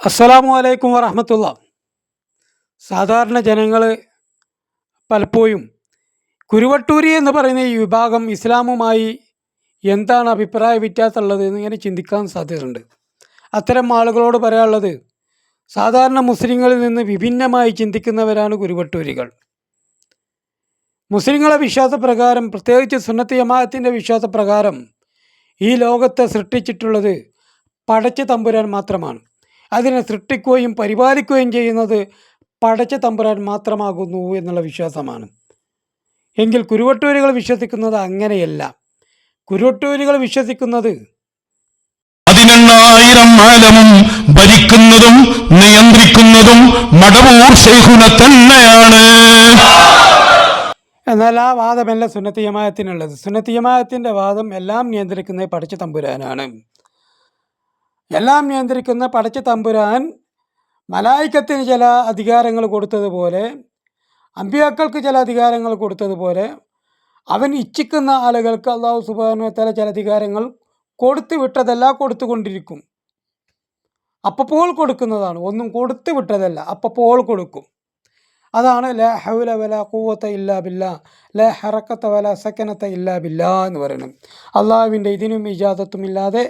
അസ്സലാമു അലൈക്കും വറഹ്മത്തുള്ള. സാധാരണ ജനങ്ങൾ പലപ്പോഴും കുരുവട്ടൂരി എന്ന് പറയുന്ന ഈ വിഭാഗം ഇസ്ലാമുമായി എന്താണ് അഭിപ്രായ വ്യത്യാസമുള്ളത് എന്നിങ്ങനെ ചിന്തിക്കാൻ സാധ്യതയുണ്ട്. അത്തരം ആളുകളോട് പറയാനുള്ളത്, സാധാരണ മുസ്ലിങ്ങളിൽ നിന്ന് വിഭിന്നമായി ചിന്തിക്കുന്നവരാണ് കുരുവട്ടൂരികൾ. മുസ്ലിങ്ങളെ വിശ്വാസപ്രകാരം, പ്രത്യേകിച്ച് സുന്നത്ത് ജമാഅത്തിൻ്റെ വിശ്വാസപ്രകാരം, ഈ ലോകത്തെ സൃഷ്ടിച്ചിട്ടുള്ളത് പടച്ച തമ്പുരാൻ മാത്രമാണ്. അതിനെ സൃഷ്ടിക്കുകയും പരിപാലിക്കുകയും ചെയ്യുന്നത് പടച്ച തമ്പുരാൻ മാത്രമാകുന്നു എന്നുള്ള വിശ്വാസമാണ്. എങ്കിൽ കുരുവട്ടൂരികൾ വിശ്വസിക്കുന്നത് അങ്ങനെയല്ല. കുരുവട്ടൂരികൾ വിശ്വസിക്കുന്നത് 18,000 ആലമും ഭരിക്കുന്നതും നിയന്ത്രിക്കുന്നതും മടവൂർ ശൈഖുന തന്നെയാണ്. എന്നാൽ ആ വാദമല്ല സുന്നത്ത് ജമാഅത്തിനുള്ളത്. സുന്നത്ത് ജമാഅത്തിൻ്റെ വാദം എല്ലാം നിയന്ത്രിക്കുന്നത് പടച്ച തമ്പുരാനാണ്. എല്ലാം നിയന്ത്രിക്കുന്ന പടച്ച തമ്പുരാൻ മലായിക്കത്തിന് ചില അധികാരങ്ങൾ കൊടുത്തതുപോലെ, അമ്പിയാക്കൾക്ക് ചില അധികാരങ്ങൾ കൊടുത്തതുപോലെ, അവൻ ഇച്ഛിക്കുന്ന ആളുകൾക്ക് അല്ലാഹു സുബ്ഹാനഹു വ തആല ചില അധികാരങ്ങൾ കൊടുത്തു വിട്ടതല്ല, കൊടുത്തുകൊണ്ടിരിക്കും. അപ്പോൾ കൊടുക്കുന്നതാണ്, ഒന്നും കൊടുത്തു വിട്ടതല്ല, അപ്പോൾ കൊടുക്കും. അതാണ് ലാ ഹൗല വലാ ഖുവത ഇല്ലാ ബില്ലാ, ലാ ഹറക്കത വലാ സകനത ഇല്ലാ ബില്ലാ എന്ന് പറയുന്നത്. അള്ളാഹുവിൻ്റെ ഇതിനും ഇജാദത്തും ഇല്ലാതെ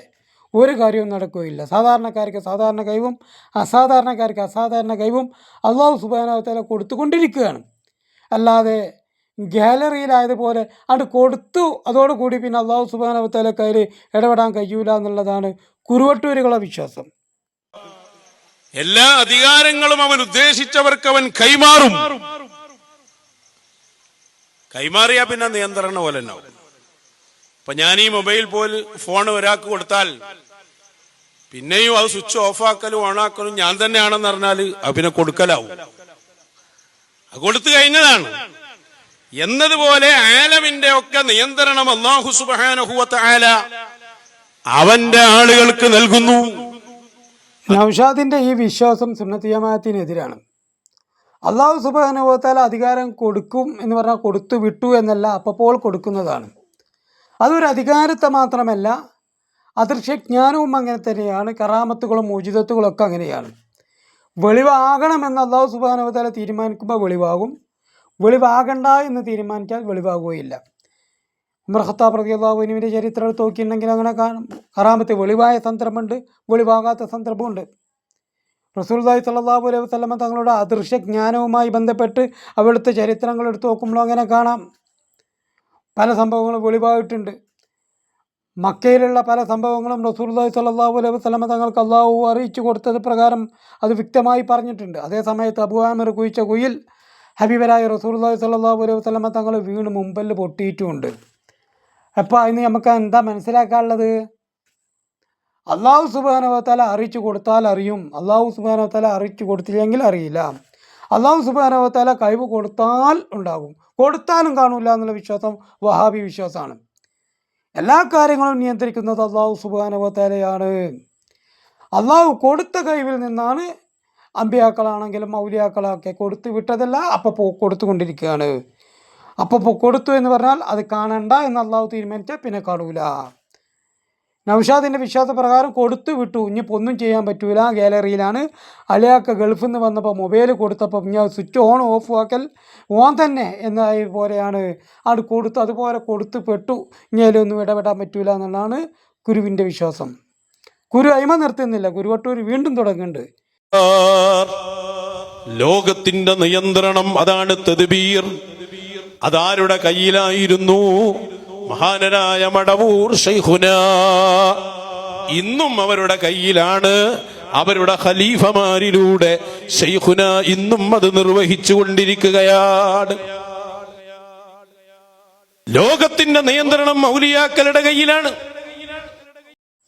ഒരു കാര്യവും നടക്കുകയില്ല. സാധാരണക്കാർക്ക് സാധാരണ കഴിവും അസാധാരണക്കാർക്ക് അസാധാരണ കഴിവും അള്ളാഹു സുബ്ഹാനഹു വ തആല കൊടുത്തുകൊണ്ടിരിക്കുകയാണ്. അല്ലാതെ ഗാലറിയിലായതുപോലെ അത് കൊടുത്തു, അതോടുകൂടി പിന്നെ അള്ളാഹു സുബ്ഹാനഹു വ തആലക്ക് അതിൽ ഇടപെടാൻ കഴിയൂല എന്നുള്ളതാണ് കുരുവട്ടൂരുകളുടെ വിശ്വാസം. എല്ലാ അധികാരങ്ങളും അവൻ ഉദ്ദേശിച്ചവർക്ക് അവൻ കൈമാറും. കൈമാറിയാ പിന്നെ നിയന്ത്രണ പോലെ ഉണ്ടാവും. ഇപ്പൊ ഞാൻ ഈ മൊബൈൽ ഫോൺ ഒരാൾക്ക് കൊടുത്താൽ പിന്നെയും അത് സ്വിച്ച് ഓഫാക്കലും ഓണാക്കലും ഞാൻ തന്നെയാണെന്ന് പറഞ്ഞാൽ അത് പിന്നെ കൊടുക്കലാവും. അത് കൊടുത്തു കഴിഞ്ഞതാണ് എന്നതുപോലെ ആലമിന്റെ ഒക്കെ നിയന്ത്രണം അല്ലാഹു സുബ്ഹാനഹു വ തആല അവന്റെ ആളുകൾക്ക് നൽകുന്നു. നൗഷാദിൻ്റെ ഈ വിശ്വാസം സുന്നത്ത് ജമാഅത്തിനെതിരാണ്. അല്ലാഹു സുബ്ഹാനഹു വ തആല അധികാരം കൊടുക്കും എന്ന് പറഞ്ഞാൽ കൊടുത്തു വിട്ടു എന്നല്ല, അപ്പോൾ കൊടുക്കുന്നതാണ്. അതൊരു അധികാരത്തെ മാത്രമല്ല, അദൃശ്യജ്ഞാനവും അങ്ങനെ തന്നെയാണ്. കറാമത്തുകളും മുജിദത്തുകളൊക്കെ അങ്ങനെയാണ്. വെളിവാകണമെന്ന് അല്ലാഹു സുബ്ഹാനഹു വ തആല തീരുമാനിക്കുമ്പോൾ വെളിവാകും, വെളിവാകണ്ട എന്ന് തീരുമാനിച്ചാൽ വെളിവാകുകയില്ല. ഉമർ ഖത്താബ് റളിയല്ലാഹു അൻഹുവിൻ്റെ ചരിത്രം എടുത്ത് നോക്കിയിട്ടുണ്ടെങ്കിൽ അങ്ങനെ കാണും. കറാമത്ത് വെളിവായ സന്ദർഭമുണ്ട്, വെളിവാകാത്ത സന്ദർഭമുണ്ട്. റസൂലുള്ളാഹി സ്വല്ലല്ലാഹു അലൈഹി വസല്ലം തങ്ങളുടെ അദൃശ്യജ്ഞാനവുമായി ബന്ധപ്പെട്ട് അവിടുത്തെ ചരിത്രങ്ങൾ എടുത്ത് നോക്കുമ്പോൾ അങ്ങനെ കാണാം. പല സംഭവങ്ങളും വെളിവായിട്ടുണ്ട്. മക്കയിലുള്ള പല സംഭവങ്ങളും റസൂലുള്ളാഹി സ്വല്ലല്ലാഹു അലൈഹി വസല്ലം തങ്ങൾക്ക് അള്ളാഹു അറിയിച്ചു കൊടുത്തത് പ്രകാരം അത് വ്യക്തമായി പറഞ്ഞിട്ടുണ്ട്. അതേ സമയത്ത് അബൂ ആമിർ കുഴിച്ച കുയിൽ ഹബീബരായ റസൂലുള്ളാഹി സ്വല്ലല്ലാഹു അലൈഹി വസല്ലം തങ്ങൾ വീണ് മുമ്പിൽ പൊട്ടിയിട്ടുമുണ്ട്. അപ്പോൾ അതിന് നമുക്ക് എന്താ മനസ്സിലാക്കാനുള്ളത്? അല്ലാഹു സുബ്ഹാനഹു വ തആല അറിയിച്ചു കൊടുത്താൽ അറിയും, അല്ലാഹു സുബ്ഹാനഹു വ തആല അറിയിച്ചു കൊടുത്തില്ലെങ്കിൽ അറിയില്ല. അല്ലാഹു സുബ്ഹാനഹു വ തആല കഴിവ് കൊടുത്താൽ ഉണ്ടാകും, കൊടുത്താലും കാണൂല എന്നുള്ള വിശ്വാസം വഹാബി വിശ്വാസമാണ്. എല്ലാ കാര്യങ്ങളും നിയന്ത്രിക്കുന്നത് അല്ലാഹു സുബ്ഹാനഹു വ തആലയാണ്. അല്ലാഹു കൊടുത്ത കഴിവിൽ നിന്നാണ് അമ്പിയാക്കളാണെങ്കിലും ഔലിയാക്കളൊക്കെ കൊടുത്തു വിട്ടതല്ല, അപ്പോൾ കൊടുത്തുകൊണ്ടിരിക്കുകയാണ്. അപ്പോൾ കൊടുത്തു എന്ന് പറഞ്ഞാൽ അത് കാണണ്ട എന്ന് അല്ലാഹു തീരുമാനിച്ചാൽ പിന്നെ കാണൂല. നൗഷാദിൻ്റെ വിശ്വാസപ്രകാരം കൊടുത്തു വിട്ടു, ഇനിയിപ്പോൾ ഒന്നും ചെയ്യാൻ പറ്റൂല. ഗാലറിയിലാണ്. അലിയാക്ക ഗൾഫിൽ നിന്ന് വന്നപ്പോൾ മൊബൈൽ കൊടുത്തപ്പോൾ ഞാൻ സ്വിച്ച് ഓൺ ഓഫ് ആക്കൽ ഓൺ തന്നെ എന്നായി പോലെയാണ് അത് കൊടുത്തു. അതുപോലെ കൊടുത്തു പെട്ടു, ഇനി അതിലൊന്നും ഇടപെടാൻ പറ്റൂല എന്നുള്ളതാണ് കുരുവിൻ്റെ വിശ്വാസം. കുരു അയിമ നിർത്തുന്നില്ല, കുരുവട്ടൂർ വീണ്ടും തുടങ്ങുന്നുണ്ട്. ലോകത്തിന്റെ നിയന്ത്രണം അതാണ് തദ്ബീർ. അതാരുടെ കയ്യിലായിരുന്നു? മഹാനരായ മടവൂർ ശൈഖുന. ഇന്നും അവരുടെ കയ്യിലാണ്. അവരുടെ ഖലീഫമാരിലൂടെ ശൈഖുന ഇന്നും അത് നിർവഹിച്ചു കൊണ്ടിരിക്കുകയാണ്. ലോകത്തിന്റെ നിയന്ത്രണം ഔലിയാക്കളുടെ കയ്യിലാണ്.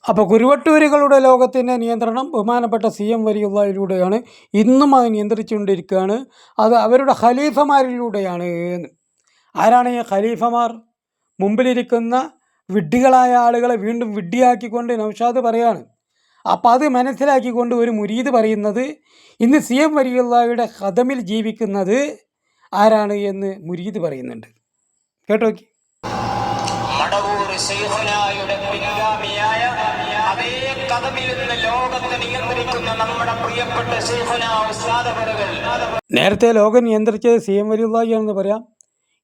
അപ്പോൾ കുരുവട്ടൂരുകളുടെ ലോകത്തിൻ്റെ നിയന്ത്രണം ബഹുമാനപ്പെട്ട CM വലിയുള്ളയിലൂടെയാണ്. ഇന്നും അത് നിയന്ത്രിച്ചുകൊണ്ടിരിക്കുകയാണ്. അത് അവരുടെ ഖലീഫമാരിലൂടെയാണ്. ആരാണ് ഈ ഖലീഫമാർ? മുമ്പിലിരിക്കുന്ന വിഡ്ഢികളായ ആളുകളെ വീണ്ടും വിഡ്ഢിയാക്കിക്കൊണ്ട് നൗഷാദ് പറയാണ്. അപ്പോൾ അത് മനസ്സിലാക്കിക്കൊണ്ട് ഒരു മുരീദ് പറയുന്നത്, ഇന്ന് CM വലിയുള്ളയുടെ ഖദമിൽ ജീവിക്കുന്നത് ആരാണ് എന്ന് മുരീദ് പറയുന്നുണ്ട്. കേട്ടോക്കി. മടവൂർ ശൈഖുനായുടെ പിൻഗാമിയായ അതേ കദമിൽ നിന്ന് ലോകത്തെ നിയന്ത്രിക്കുന്ന നിയന്ത്രിക്കുന്ന നമ്മുടെ പ്രിയപ്പെട്ട ശൈഖുനാ ഉസ്താദ് അവറുകൾ നേരത്തെ ലോകം നിയന്ത്രിച്ചത് സി എം വലിയുള്ളാഹിയാണെന്ന് പറയാം.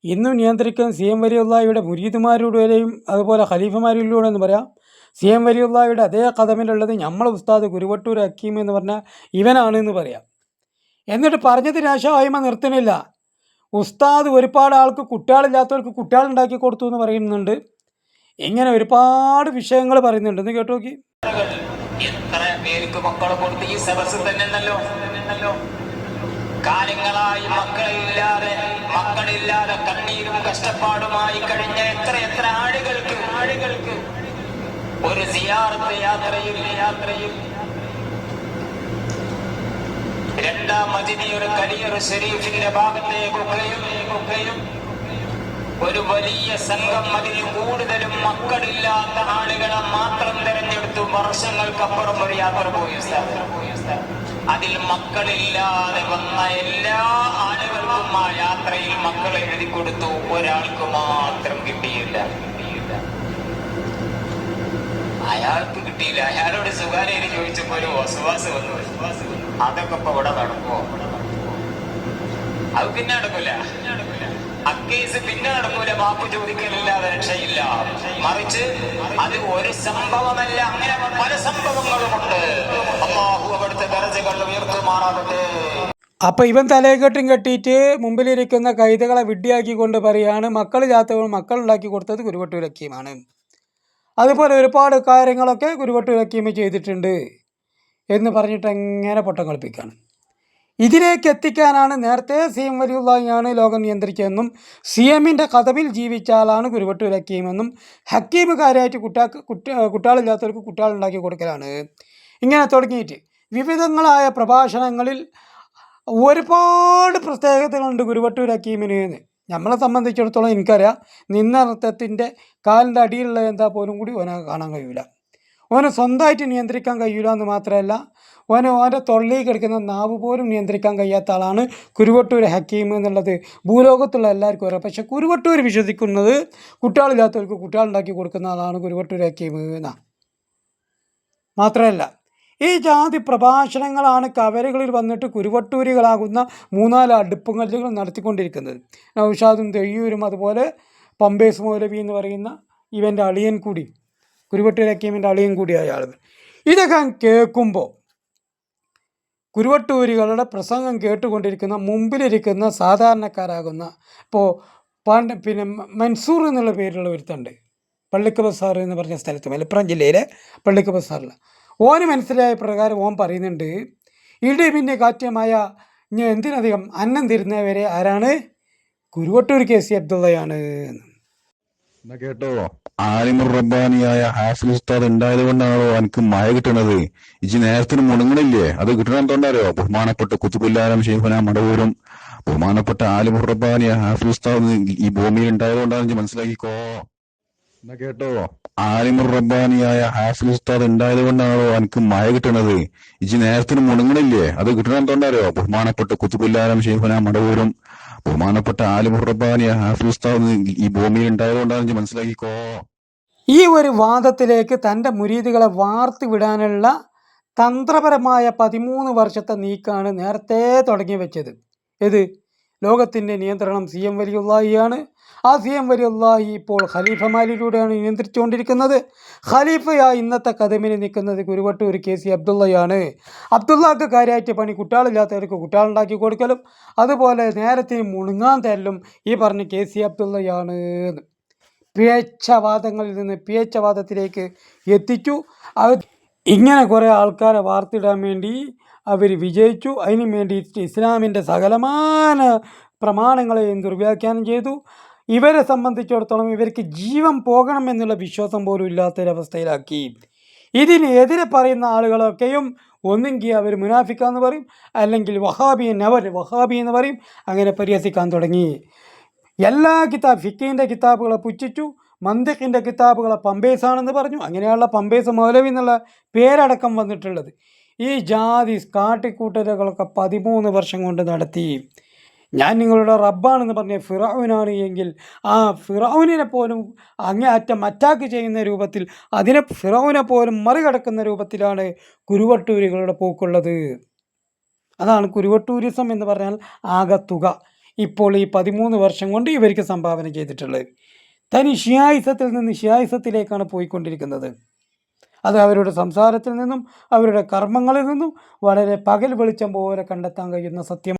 ഇന്നും നിയന്ത്രിക്കുന്ന സി എം വലിയുള്ളാഹിയുടെ മുരീദുമാരുടെയും അതുപോലെ ഖലീഫമാരിലൂടെ എന്ന് പറയാം. സി എം വലിയുള്ളാഹിയുടെ അതേ കഥമിലുള്ളത് നമ്മളെ ഉസ്താദ് കുരുവട്ടൂർ ഹക്കീം എന്ന് പറഞ്ഞ ഇവനാണ് എന്ന് പറയാം. എന്നിട്ട് പറഞ്ഞതിന് ശേഷം അയിമ നിർത്തുന്നില്ല. ഉസ്താദ് ഒരുപാട് ആൾക്ക് കുട്ടികളില്ലാത്തവർക്ക് കുട്ടികളുണ്ടാക്കി കൊടുത്തു എന്ന് പറയുന്നുണ്ട്. ഇങ്ങനെ ഒരുപാട് വിഷയങ്ങൾ പറയുന്നുണ്ട്. എന്ന് കേട്ടു നോക്കി. എത്ര പേർക്ക് മക്കളെ കൊടുത്ത് ഈ സദസ് തന്നെയല്ലോ. കാലങ്ങളായി മക്കളില്ലാതെ കണ്ണീരും കഷ്ടപ്പാടുമായി കഴിഞ്ഞ എത്ര ആളുകൾക്ക് ഒരു സിയാറത്ത് യാത്രയിൽ രണ്ടാം മദീനയുടെ കരിയർ ഷരീഫിന്റെ ഭാഗത്തേക്കൊക്കെയും ഒരു വലിയ സംഘം, അതിൽ കൂടുതലും മക്കളില്ലാത്ത ആളുകളെ മാത്രം തെരഞ്ഞെടുത്തു വർഷങ്ങൾക്കപ്പുറം ഒരു യാത്ര പോയി. അതിൽ മക്കളില്ലാതെ വന്ന എല്ലാ ആളുകൾക്കും ആ യാത്രയിൽ മക്കളെ എഴുതി കൊടുത്തു. ഒരാൾക്ക് മാത്രം കിട്ടിയില്ല. അയാൾക്ക് കിട്ടിയില്ല. അയാളോട് സുഖാനേരി ചോദിച്ചപ്പോ ഒരു വസുവാസ് വന്നു. അതൊക്കെ ഇപ്പൊ ഇവിടെ നടക്കുമോ? അത് പിന്നെ നടക്കൂല. അക്കേസ് പിന്നെ നടക്കൂല. മാപ്പ് ചോദിക്കലില്ലാതെ രക്ഷയില്ല. മറിച്ച് അത് ഒരു സംഭവമല്ല, അങ്ങനെ പല സംഭവങ്ങളുമുണ്ട്. അല്ലാഹു അവിടുത്തെ ദർജകൾ ഉയർത്തുമാറാകട്ടെ. അപ്പം ഇവൻ തലയെക്കെട്ടും കെട്ടിയിട്ട് മുമ്പിലിരിക്കുന്ന കൈതകളെ വിഡ്ഢിയാക്കിക്കൊണ്ട് പറയാണ് മക്കളില്ലാത്തവർ മക്കളുണ്ടാക്കി കൊടുത്തത് കുരുവട്ടൂർ ഹക്കീമാണ്. അതുപോലെ ഒരുപാട് കാര്യങ്ങളൊക്കെ കുരുവട്ടൂർ ഹക്കീം ചെയ്തിട്ടുണ്ട് എന്ന് പറഞ്ഞിട്ട് എങ്ങനെ പൊട്ടം കളിപ്പിക്കുകയാണ്. ഇതിലേക്ക് എത്തിക്കാനാണ് നേരത്തെ സി എം വലിയുള്ളാഹിയാണ് ലോകം നിയന്ത്രിച്ചതെന്നും സി എമ്മിൻ്റെ കഥവിൽ ജീവിച്ച ആളാണ് കുരുവട്ടൂർ ഹക്കീമെന്നും ഹക്കീം കാര്യമായിട്ട് കുട്ടികളില്ലാത്തവർക്ക് കുട്ടികളുണ്ടാക്കി കൊടുക്കലാണ്. ഇങ്ങനെ തുടങ്ങിയിട്ട് വിവിധങ്ങളായ പ്രഭാഷണങ്ങളിൽ ഒരുപാട് പ്രത്യേകതകളുണ്ട് കുരുവട്ടൂർ ഹക്കീമിന്. നമ്മളെ സംബന്ധിച്ചിടത്തോളം എനിക്കറിയാം, നിന്നർത്ഥത്തിൻ്റെ കാലിൻ്റെ അടിയിലുള്ള എന്താ പോലും കൂടി ഓനെ കാണാൻ കഴിയില്ല. ഓനെ സ്വന്തമായിട്ട് നിയന്ത്രിക്കാൻ കഴിയില്ല എന്ന് മാത്രമല്ല, ഓൻ്റെ തൊള്ളിയിൽ കിടക്കുന്ന നാവ് പോലും നിയന്ത്രിക്കാൻ കഴിയാത്ത ആളാണ് കുരുവട്ടൂർ ഹക്കീം എന്നുള്ളത് ഭൂലോകത്തുള്ള എല്ലാവർക്കും അറിയാം. പക്ഷെ കുരുവട്ടൂർ വിശ്വസിക്കുന്നത് കുട്ടികളില്ലാത്തവർക്ക് കുട്ടികളുണ്ടാക്കി കൊടുക്കുന്ന ആളാണ് കുരുവട്ടൂർ ഹക്കീം എന്നാണ്. മാത്രമല്ല, ഈ ജാതി പ്രഭാഷണങ്ങളാണ് കവരകളിൽ വന്നിട്ട് കുരുവട്ടൂരികളാകുന്ന 3-4 അടുപ്പുകല്ലുകൾ നടത്തിക്കൊണ്ടിരിക്കുന്നത്. നൗഷാദും തെയ്യൂരും അതുപോലെ പമ്പേസ് മൗലവി എന്ന് പറയുന്ന ഇവൻ്റെ അളിയൻ കൂടി, കുരുവട്ടൂർ ഹക്കീമിൻ്റെ അളിയൻ കൂടിയായ ആളുകൾ. ഇതൊക്കെ കേൾക്കുമ്പോൾ കുരുവട്ടൂരികളുടെ പ്രസംഗം കേട്ടുകൊണ്ടിരിക്കുന്ന മുമ്പിലിരിക്കുന്ന സാധാരണക്കാരാകുന്ന ഇപ്പോൾ പിന്നെ മൻസൂർ എന്നുള്ള പേരുള്ള ഒരുത്തുണ്ട്, പള്ളിക്ക് ബസാർ എന്ന് പറഞ്ഞ സ്ഥലത്ത്, മലപ്പുറം ജില്ലയിലെ പള്ളിക്ക് ബസാറിൽ. ഓന് മനസ്സിലായ പ്രകാരം ഓൻ പറയുന്നുണ്ട്, ഇടി പിന്നെ കാറ്റുമായ ഇനി എന്തിനധികം അന്നം തിരുന്നവരെ ആരാണ്? കുരുവട്ടൂർ KC അബ്ദുള്ളയാണ്. എന്നാ കേട്ടോ, ആലിമുർ റബ്ബാനിയായ ഹാഫിൽ ഉസ്താദ് ഉണ്ടായത് കൊണ്ടാണോ എനിക്ക് മഴ കിട്ടണത്? ഇജി നേരത്തിന് മുണങ്ങണില്ലേ? അത് കിട്ടണം എന്തുകൊണ്ടാരോ? ബഹുമാനപ്പെട്ട കുത്തുബുല്ലാലം ശൈഖുനാ മടവൂരും ബഹുമാനപ്പെട്ട ആലിമുർ റബ്ബാനിയ ഹാഫിൽ ഉസ്താദ് ഈ ഭൂമിയിൽ ഉണ്ടായത് കൊണ്ടാണ് ഇജി മനസ്സിലാക്കിക്കോ. എന്നാ കേട്ടോ, ആലിമുർ റബ്ബാനിയായ ഹാഫിൽ ഉസ്താദ് ഉണ്ടായത് കൊണ്ടാണോ എനിക്ക് മഴ കിട്ടണത്? ഇജി നേരത്തിന് മുണങ്ങണില്ലേ? അത് കിട്ടണം എന്തുകൊണ്ടാരോ? ബഹുമാനപ്പെട്ട കുത്തുബുല്ലാലം ശൈഖുനാ മടവൂരും ബഹുമാനപ്പെട്ട ആലിമുർ റബ്ബാനിയ ഹാഫിൽ ഉസ്താദ് ഈ ഭൂമിയിൽ ഉണ്ടായത് കൊണ്ടാണ് ഇജി മനസ്സിലാക്കിക്കോ. ഈ ഒരു വാദത്തിലേക്ക് തൻ്റെ മുരീദുകളെ വാർത്തി വിടാനുള്ള തന്ത്രപരമായ 13 വർഷത്തെ നീക്കാണ് നേരത്തെ തുടങ്ങി വെച്ചത്. ഇത് ലോകത്തിൻ്റെ നിയന്ത്രണം സി എം വലിയുള്ളാഹിയാണ്. ആ സി എം വലിയുള്ളാഹി ഇപ്പോൾ ഖലീഫമാരിലൂടെയാണ് നിയന്ത്രിച്ചുകൊണ്ടിരിക്കുന്നത്. ഖലീഫയായി ഇന്നത്തെ കദമിന് നിൽക്കുന്നത് കുരുവട്ടൂർ KC അബ്ദുള്ളയാണ്. അബ്ദുള്ളക്ക് കാര്യമായിട്ട് പണി കുട്ടികളില്ലാത്തവർക്ക് കുട്ടികളുണ്ടാക്കി കൊടുക്കലും അതുപോലെ നേരത്തിന് മുണുങ്ങാൻ തരലും ഈ പറഞ്ഞ KC അബ്ദുള്ളയാണ്. പിഴച്ചവാദങ്ങളിൽ നിന്ന് പിഴച്ചവാദത്തിലേക്ക് എത്തിച്ചു. ഇങ്ങനെ കുറേ ആൾക്കാരെ വാർത്തിടാൻ വേണ്ടി അവർ വിജയിച്ചു. അതിനു വേണ്ടിയിട്ട് ഇസ്ലാമിൻ്റെ സകലമാന പ്രമാണങ്ങളെയും ദുർവ്യാഖ്യാനം ചെയ്തു. ഇവരെ സംബന്ധിച്ചിടത്തോളം ഇവർക്ക് ജീവൻ പോകണം എന്നുള്ള വിശ്വാസം പോലും ഇല്ലാത്തൊരവസ്ഥയിലാക്കി. ഇതിനെതിരെ പറയുന്ന ആളുകളൊക്കെയും ഒന്നെങ്കിൽ അവർ മുനാഫിക്കാന്ന് പറയും, അല്ലെങ്കിൽ വഹാബി എന്ന് പറയും. അങ്ങനെ പരിഹസിക്കാൻ തുടങ്ങി. എല്ലാ ഫിഖിൻ്റെ കിതാബുകളെ പുച്ഛിച്ചു. മന്തിഖിൻ്റെ കിതാബുകളെ പമ്പേസാണെന്ന് പറഞ്ഞു. അങ്ങനെയുള്ള പമ്പേസ് മൗലവി എന്നുള്ള പേരടക്കം വന്നിട്ടുള്ളത്. ഈ ജാതി കാട്ടിക്കൂട്ടലുകളൊക്കെ 13 വർഷം കൊണ്ട് നടത്തി. ഞാൻ നിങ്ങളുടെ റബ്ബാണെന്ന് പറഞ്ഞ ഫിറഔനാണ് എങ്കിൽ ആ ഫിറഔനിനെ പോലും അങ്ങേയറ്റം അറ്റാക്ക് ചെയ്യുന്ന രൂപത്തിൽ, അതിനെ ഫിറഔനെ പോലും മറികടക്കുന്ന രൂപത്തിലാണ് കുരുവട്ടൂരികളുടെ പോക്കുള്ളത്. അതാണ് കുരുവട്ടൂരിസം എന്ന് പറഞ്ഞാൽ ആകത്തുക. ഇപ്പോൾ ഈ 13 വർഷം കൊണ്ട് ഇവർക്ക് സംഭാവന ചെയ്തിട്ടുള്ളത്. തനി ഷിയായിസത്തിൽ നിന്ന് ഷിയായിസത്തിലേക്കാണ് പോയിക്കൊണ്ടിരിക്കുന്നത്. അത് അവരുടെ സംസാരത്തിൽ നിന്നും അവരുടെ കർമ്മങ്ങളിൽ നിന്നും വളരെ പകൽ വെളിച്ചം പോലെ കണ്ടെത്താൻ കഴിയുന്ന സത്യം.